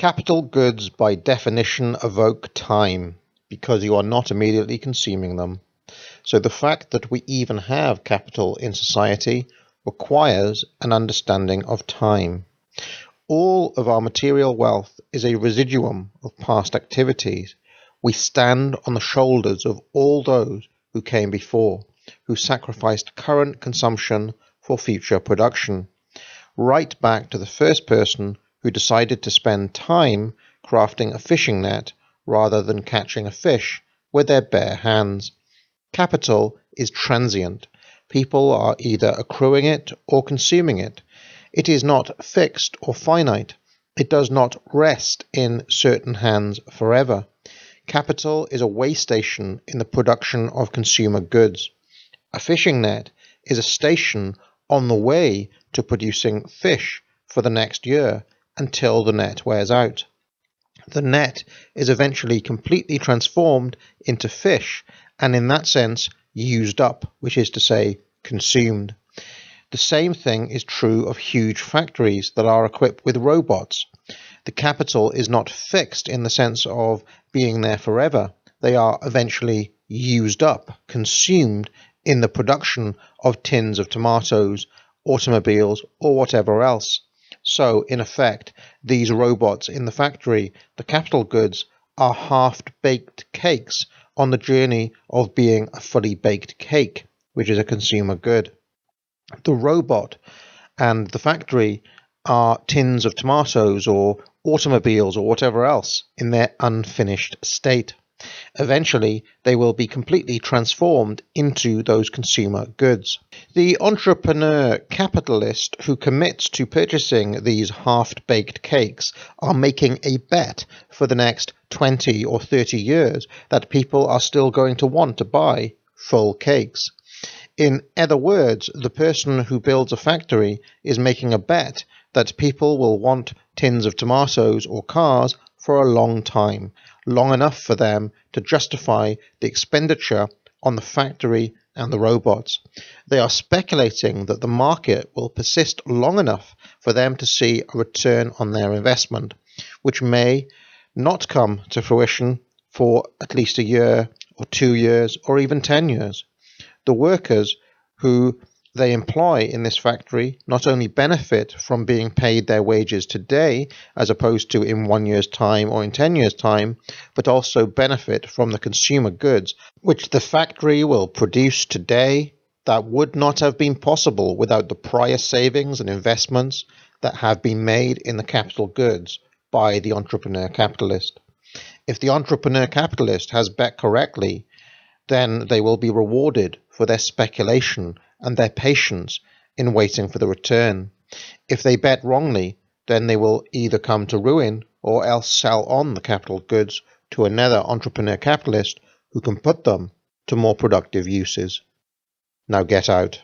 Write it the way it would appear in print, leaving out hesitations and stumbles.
Capital goods by definition evoke time, because you are not immediately consuming them. So the fact that we even have capital in society requires an understanding of time. All of our material wealth is a residuum of past activities. We stand on the shoulders of all those who came before, who sacrificed current consumption for future production, right back to the first person who decided to spend time crafting a fishing net rather than catching a fish with their bare hands. Capital is transient. People are either accruing it or consuming it. It is not fixed or finite. It does not rest in certain hands forever. Capital is a waystation in the production of consumer goods. A fishing net is a station on the way to producing fish for the next year until the net wears out. The net is eventually completely transformed into fish and in that sense used up, which is to say consumed. The same thing is true of huge factories that are equipped with robots. The capital is not fixed in the sense of being there forever. They are eventually used up, consumed in the production of tins of tomatoes, automobiles, or whatever else. So, in effect, these robots in the factory, the capital goods, are half-baked cakes on the journey of being a fully baked cake, which is a consumer good. The robot and the factory are tins of tomatoes or automobiles or whatever else in their unfinished state. Eventually, they will be completely transformed into those consumer goods. The entrepreneur-capitalist who commits to purchasing these half-baked cakes are making a bet for the next 20 or 30 years that people are still going to want to buy full cakes. In other words, the person who builds a factory is making a bet that people will want tins of tomatoes or cars for a long time, long enough for them to justify the expenditure on the factory and the robots. They are speculating that the market will persist long enough for them to see a return on their investment, which may not come to fruition for at least a year or 2 years or even 10 years. The workers who they employ in this factory not only benefit from being paid their wages today, as opposed to in 1 year's time or in 10 years' time, but also benefit from the consumer goods which the factory will produce today that would not have been possible without the prior savings and investments that have been made in the capital goods by the entrepreneur capitalist. If the entrepreneur capitalist has bet correctly, then they will be rewarded for their speculation and their patience in waiting for the return. If they bet wrongly, then they will either come to ruin or else sell on the capital goods to another entrepreneur capitalist who can put them to more productive uses. Now get out.